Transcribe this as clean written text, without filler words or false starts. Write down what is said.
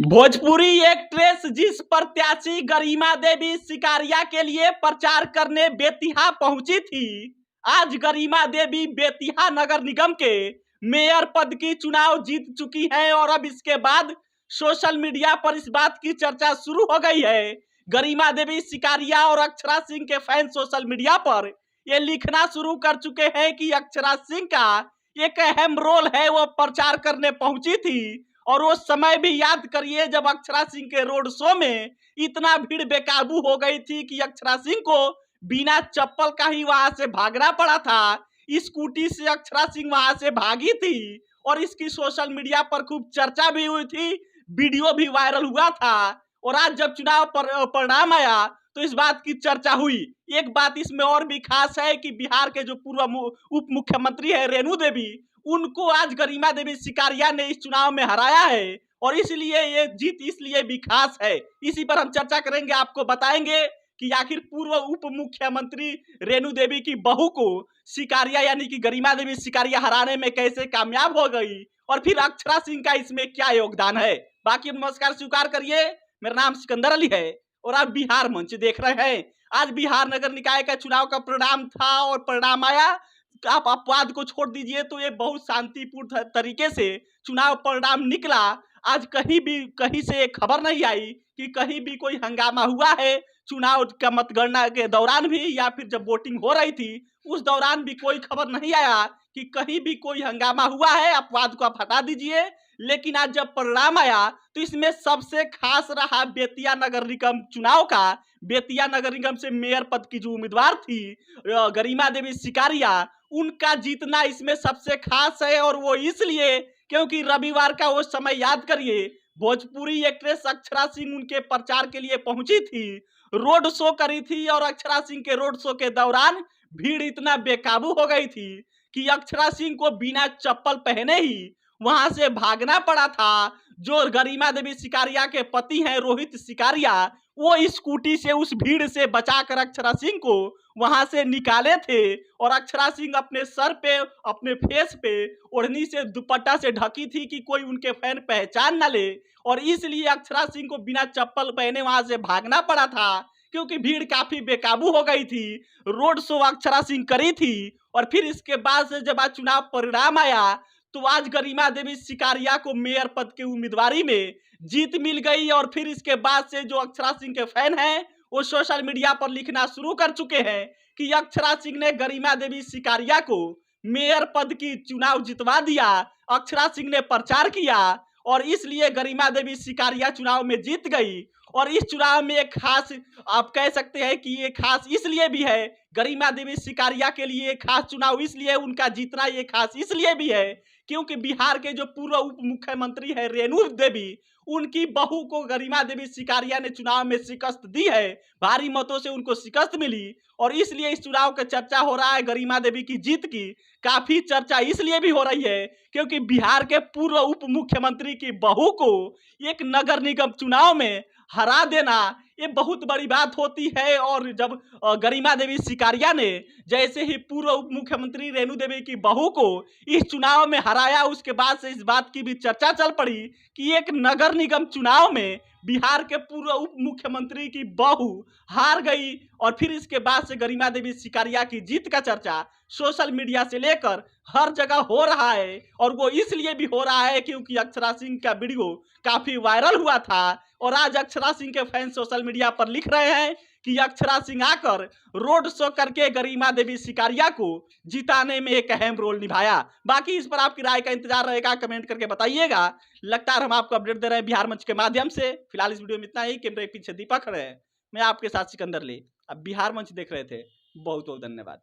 Bhojpuri actress जिस प्रत्याशी गरिमा देवी सिकारिया के लिए प्रचार करने बेतिहा पहुंची थी, आज गरिमा देवी बेतिहा नगर निगम के मेयर पद की चुनाव जीत चुकी हैं और अब इसके बाद सोशल मीडिया पर इस बात की चर्चा शुरू हो गई है। गरिमा देवी सिकारिया और अक्षरा सिंह के फैन सोशल मीडिया पर ये लिखना शुरू कर चुके हैं कि अक्षरा सिंह का एक अहम रोल है, वो प्रचार करने पहुंची थी। और वो समय भी याद करिए जब अक्षरा सिंह के रोड शो में इतना भीड़ बेकाबू हो गई थी कि अक्षरा सिंह को बिना चप्पल का ही वहां से भागना पड़ा था। स्कूटी से अक्षरा सिंह वहां से भागी थी और इसकी सोशल मीडिया पर खूब चर्चा भी हुई थी, वीडियो भी वायरल हुआ था। और आज जब चुनाव परिणाम आया तो इस बात की चर्चा हुई। एक बात इसमें और भी खास है कि बिहार के जो पूर्व उप मुख्यमंत्री है रेणु देवी, उनको आज गरिमा देवी सिकारिया ने इस चुनाव में हराया है और इसलिए ये जीत इसलिए भी खास है। इसी पर हम चर्चा करेंगे, आपको बताएंगे कि आखिर पूर्व उप मुख्यमंत्री रेणु देवी की बहू को सिकारिया यानी कि गरिमा देवी सिकारिया हराने में कैसे कामयाब हो गई और फिर अक्षरा सिंह का इसमें क्या योगदान है। बाकी नमस्कार स्वीकार करिए, मेरा नाम सिकंदर अली है और आप बिहार मंच देख रहे हैं। आज बिहार नगर निकाय का चुनाव का परिणाम था और परिणाम आया। आप अपवाद को छोड़ दीजिए तो ये बहुत शांतिपूर्ण तरीके से चुनाव परिणाम निकला। आज कहीं से खबर नहीं आई कि कहीं भी कोई हंगामा हुआ है। चुनाव का मतगणना के दौरान भी या फिर जब वोटिंग हो रही थी उस दौरान भी कोई खबर नहीं आया कि कहीं भी कोई हंगामा हुआ है। अपवाद को आप हटा दीजिए, लेकिन आज जब परिणाम आया तो इसमें सबसे खास रहा बेतिया नगर निगम चुनाव का। बेतिया नगर निगम से मेयर पद की जो उम्मीदवार थी गरिमा देवी सिकारिया, उनका जीतना इसमें सबसे खास है। और वो इसलिए क्योंकि रविवार का वो समय याद करिए, भोजपुरी एक्ट्रेस अक्षरा सिंह उनके प्रचार के लिए पहुंची थी, रोड शो करी थी और अक्षरा सिंह के रोड शो के दौरान भीड़ इतना बेकाबू हो गई थी कि अक्षरा सिंह को बिना चप्पल पहने ही वहां से भागना पड़ा था। जो गरिमा देवी सिकारिया के पति हैं रोहित सिकारिया, वो स्कूटी से उस भीड़ से बचाकर अक्षरा सिंह को वहां से निकाले थे और अक्षरा सिंह अपने सर पे अपने फेस पे ओढ़नी से दुपट्टा से ढकी थी कि कोई उनके फैन पहचान ना ले। और इसलिए अक्षरा सिंह को बिना चप्पल पहने वहां से भागना पड़ा था क्योंकि भीड़ काफी बेकाबू हो गई थी। रोड शो अक्षरा सिंह करी थी और फिर इसके बाद से जब आज चुनाव परिणाम आया तो आज गरिमा देवी सिकारिया को मेयर पद की उम्मीदवारी में जीत मिल गई। और फिर इसके बाद से जो अक्षरा सिंह के फैन हैं वो सोशल मीडिया पर लिखना शुरू कर चुके हैं कि अक्षरा सिंह ने गरिमा देवी सिकारिया को मेयर पद की चुनाव जितवा दिया। अक्षरा सिंह ने प्रचार किया और इसलिए गरिमा देवी सिकारिया चुनाव में जीत गई। और इस चुनाव में एक खास आप कह सकते हैं कि ये खास इसलिए भी है, गरिमा देवी सिकारिया के लिए खास चुनाव इसलिए, उनका जीतना ये खास इसलिए भी है क्योंकि बिहार के जो पूर्व उप मुख्यमंत्री है रेणु देवी, उनकी बहू को गरिमा देवी सिकारिया ने चुनाव में शिकस्त दी है। भारी मतों से उनको शिकस्त मिली और इसलिए इस चुनाव का चर्चा हो रहा है। गरिमा देवी की जीत की काफी चर्चा इसलिए भी हो रही है क्योंकि बिहार के पूर्व उप मुख्यमंत्री की बहू को एक नगर निगम चुनाव में हरा देना ये बहुत बड़ी बात होती है। और जब गरिमा देवी सिकारिया ने जैसे ही पूर्व उप मुख्यमंत्री रेणु देवी की बहू को इस चुनाव में हराया, उसके बाद से इस बात की भी चर्चा चल पड़ी कि एक नगर निगम चुनाव में बिहार के पूर्व उप मुख्यमंत्री की बहू हार गई। और फिर इसके बाद से गरिमा देवी सिकारिया की जीत का चर्चा सोशल मीडिया से लेकर हर जगह हो रहा है। और वो इसलिए भी हो रहा है क्योंकि अक्षरा सिंह का वीडियो काफी वायरल हुआ था और आज अक्षरा सिंह के फैन सोशल मीडिया पर लिख रहे हैं कि अक्षरा सिंह आकर रोड शो करके गरिमा देवी सिकारिया को जिताने में एक अहम रोल निभाया। बाकी इस पर आपकी राय का इंतजार रहेगा, कमेंट करके बताइएगा। लगातार हम आपको अपडेट दे रहे हैं बिहार मंच के माध्यम से। फिलहाल इस वीडियो में इतना ही। कैमरे के पीछे दीपक है, मैं आपके साथ सिकंदर ली। अब बिहार मंच देख रहे थे, बहुत बहुत धन्यवाद।